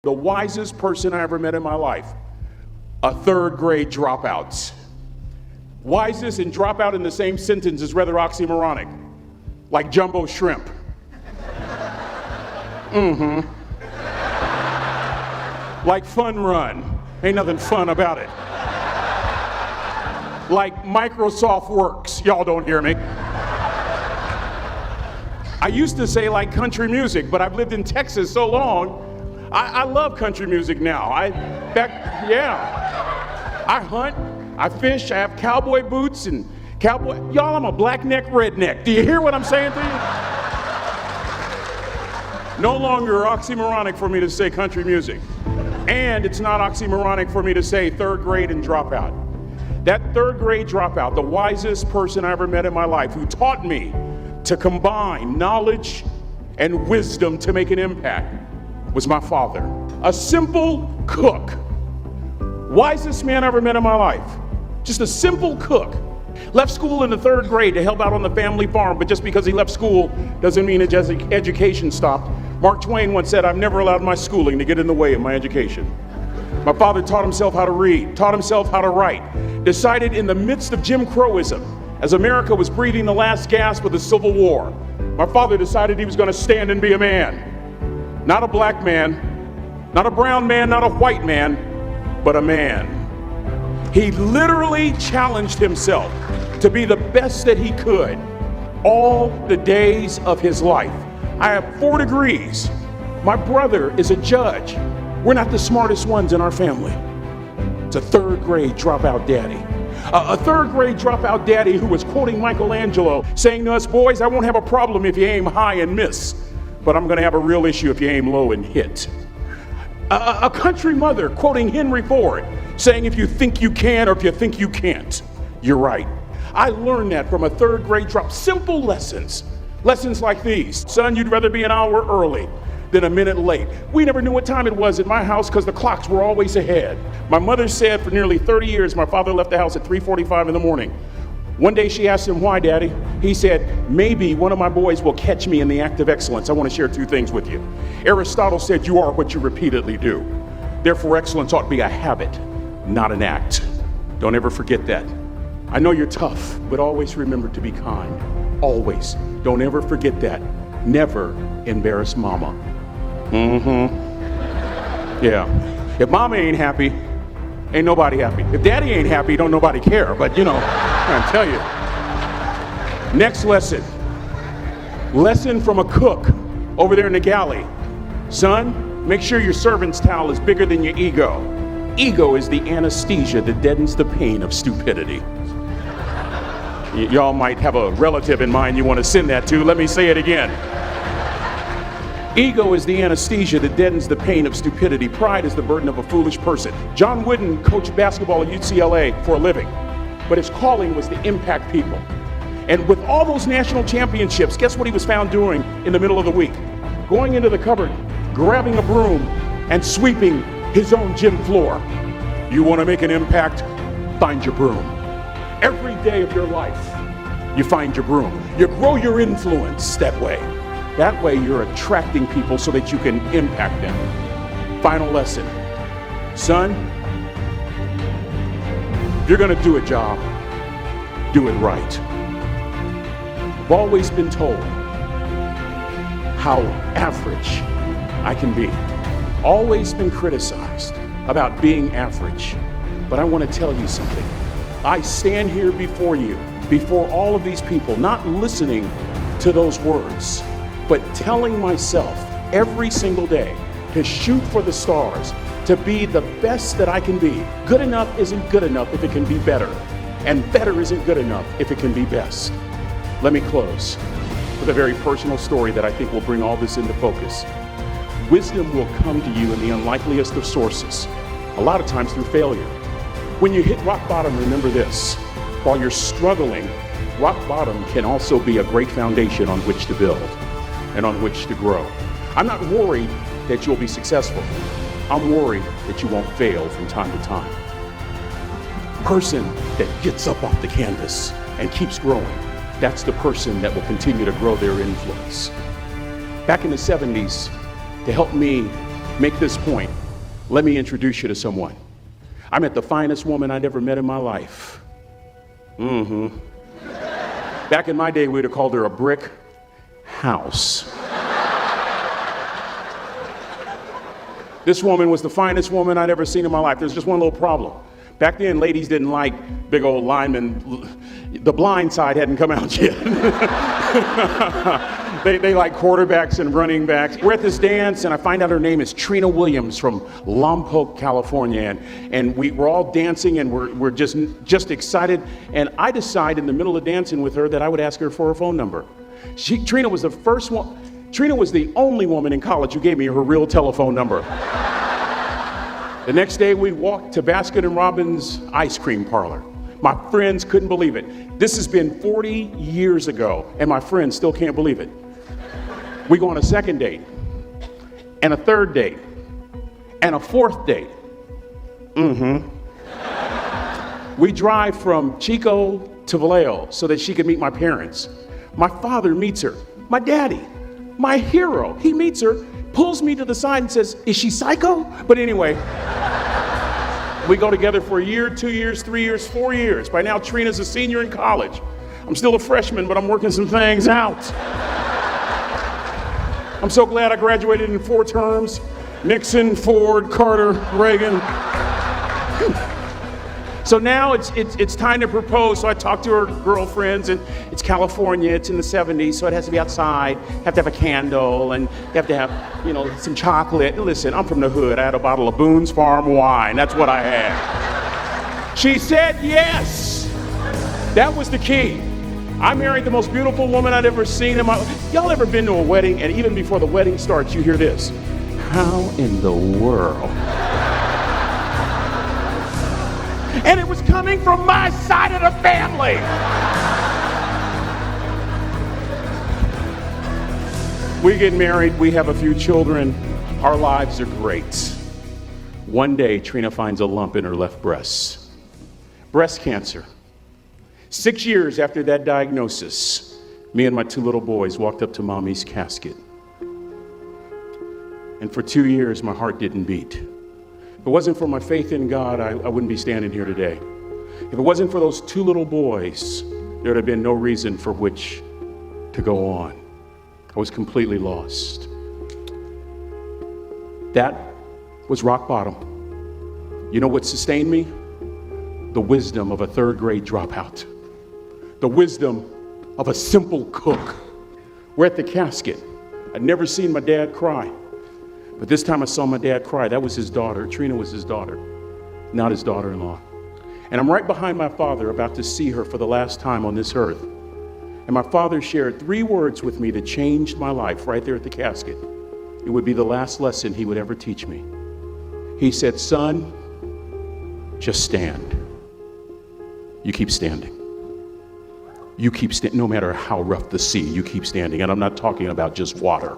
The wisest person I ever met in my life, a third grade dropout. Wisest and dropout in the same sentence is rather oxymoronic, like jumbo shrimp. Like fun run, ain't nothing fun about it. Like Microsoft Works, y'all don't hear me. I used to say like country music, but I've lived in Texas so long, I love country music now. I hunt, I fish, I have cowboy boots and cowboy. Y'all, I'm a black neck redneck. Do you hear what I'm saying to you? No longer oxymoronic for me to say country music. And it's not oxymoronic for me to say third grade and dropout. That third grade dropout, the wisest person I ever met in my life, who taught me to combine knowledge and wisdom to make an impact, was my father. A simple cook. Wisest man I ever met in my life. Just a simple cook. Left school in the third grade to help out on the family farm, but just because he left school doesn't mean his education stopped. Mark Twain once said, "I've never allowed my schooling to get in the way of my education." My father taught himself how to read, taught himself how to write, decided in the midst of Jim Crowism, as America was breathing the last gasp of the Civil War, my father decided he was going to stand and be a man. Not a black man, not a brown man, not a white man, but a man. He literally challenged himself to be the best that he could all the days of his life. I have 4 degrees. My brother is a judge. We're not the smartest ones in our family. It's a third grade dropout daddy. A third grade dropout daddy who was quoting Michelangelo, saying to us, "Boys, I won't have a problem if you aim high and miss, but I'm gonna have a real issue if you aim low and hit." A country mother quoting Henry Ford, saying, "If you think you can or if you think you can't, you're right." I learned that from a third grade drop. Simple lessons. Lessons like these. Son, you'd rather be an hour early than a minute late. We never knew what time it was at my house because the clocks were always ahead. My mother said for nearly 30 years, my father left the house at 3:45 in the morning. One day she asked him, "Why, Daddy?" He said, "Maybe one of my boys will catch me in the act of excellence." I want to share 2 things with you. Aristotle said, "You are what you repeatedly do." Therefore, excellence ought to be a habit, not an act. Don't ever forget that. I know you're tough, but always remember to be kind. Always. Don't ever forget that. Never embarrass mama. Yeah. If mama ain't happy, ain't nobody happy. If daddy ain't happy, don't nobody care. But I'm trying to tell you. Next lesson. Lesson from a cook over there in the galley. Son, make sure your servant's towel is bigger than your ego. Ego is the anesthesia that deadens the pain of stupidity. Y'all might have a relative in mind you want to send that to. Let me say it again. Ego is the anesthesia that deadens the pain of stupidity. Pride is the burden of a foolish person. John Wooden coached basketball at UCLA for a living, but his calling was to impact people. And with all those national championships, guess what he was found doing in the middle of the week? Going into the cupboard, grabbing a broom, and sweeping his own gym floor. You want to make an impact? Find your broom. Every day of your life, you find your broom. You grow your influence that way. That way you're attracting people so that you can impact them. Final lesson. Son, if you're gonna do a job, do it right. I've always been told how average I can be. Always been criticized about being average. But I want to tell you something. I stand here before you, before all of these people, not listening to those words, but telling myself every single day to shoot for the stars, to be the best that I can be. Good enough isn't good enough if it can be better, and better isn't good enough if it can be best. Let me close with a very personal story that I think will bring all this into focus. Wisdom will come to you in the unlikeliest of sources, a lot of times through failure. When you hit rock bottom, remember this. While you're struggling, rock bottom can also be a great foundation on which to build and on which to grow. I'm not worried that you'll be successful. I'm worried that you won't fail from time to time. Person that gets up off the canvas and keeps growing, that's the person that will continue to grow their influence. Back in the 70s, to help me make this point, let me introduce you to someone. I met the finest woman I'd ever met in my life. Back in my day, we'd have called her a brick house. This woman was the finest woman I'd ever seen in my life. There's just one little problem. Back then, ladies didn't like big old linemen. The blind side hadn't come out yet. They like quarterbacks and running backs. We're at this dance, and I find out her name is Trina Williams from Lompoc, California. And we're all dancing, and we're just excited. And I decide in the middle of dancing with her that I would ask her for her phone number. Trina was the first one. Trina was the only woman in college who gave me her real telephone number. The next day, we walked to Baskin & Robbins ice cream parlor. My friends couldn't believe it. This has been 40 years ago, and my friends still can't believe it. We go on a second date, and a third date, and a fourth date. We drive from Chico to Vallejo so that she could meet my parents. My father meets her. My daddy, my hero, he meets her, pulls me to the side and says, "Is she psycho?" But anyway, we go together for a year, 2 years, 3 years, 4 years. By now, Trina's a senior in college. I'm still a freshman, but I'm working some things out. I'm so glad I graduated in 4 terms. Nixon, Ford, Carter, Reagan. So now it's time to propose. So I talk to her girlfriends, and it's California, it's in the 70s, so it has to be outside. You have to have a candle, and you have to have, some chocolate. Listen, I'm from the hood. I had a bottle of Boone's Farm wine. That's what I had. She said yes. That was the key. I married the most beautiful woman I'd ever seen in my life. Y'all ever been to a wedding, and even before the wedding starts, you hear this? How in the world? And it was coming from my side of the family. We get married, we have a few children, our lives are great. One day, Trina finds a lump in her left breast. Breast cancer. 6 years after that diagnosis, me and my 2 little boys walked up to Mommy's casket. And for 2 years, my heart didn't beat. If it wasn't for my faith in God, I wouldn't be standing here today. If it wasn't for those 2 little boys, there would have been no reason for which to go on. I was completely lost. That was rock bottom. You know what sustained me? The wisdom of a 3rd grade dropout. The wisdom of a simple cook. We're at the casket. I'd never seen my dad cry. But this time I saw my dad cry. That was his daughter. Trina was his daughter, not his daughter-in-law. And I'm right behind my father, about to see her for the last time on this earth. And my father shared 3 words with me that changed my life right there at the casket. It would be the last lesson he would ever teach me. He said, "Son, just stand. You keep standing. You keep standing, no matter how rough the sea, you keep standing." And I'm not talking about just water.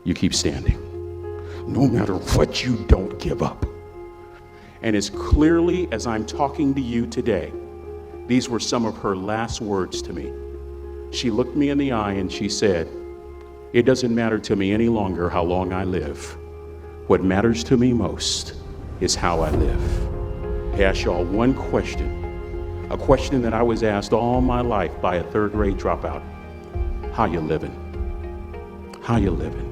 You keep standing. No matter what, you don't give up. And as clearly as I'm talking to you today, these were some of her last words to me. She looked me in the eye and she said, "It doesn't matter to me any longer how long I live. What matters to me most is how I live." I ask y'all one question, a question that I was asked all my life by a 3rd grade dropout. How you living? How you living?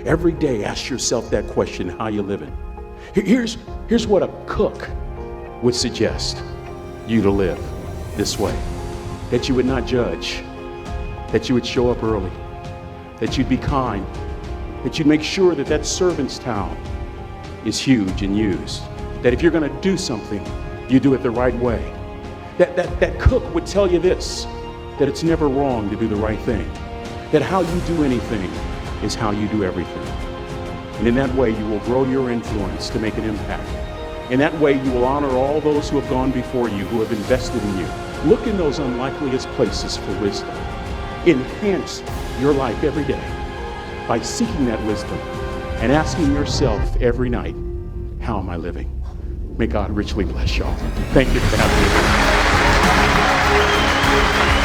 Every day, ask yourself that question, how you living? Here's what a cook would suggest you to live this way. That you would not judge, that you would show up early, that you'd be kind, that you'd make sure that that servant's towel is huge and used, that if you're gonna do something, you do it the right way. That cook would tell you this, that it's never wrong to do the right thing, that how you do anything is how you do everything. And in that way, you will grow your influence to make an impact. In that way, you will honor all those who have gone before you, who have invested in you. Look in those unlikeliest places for wisdom. Enhance your life every day by seeking that wisdom and asking yourself every night, how am I living? May God richly bless y'all. Thank you for having me.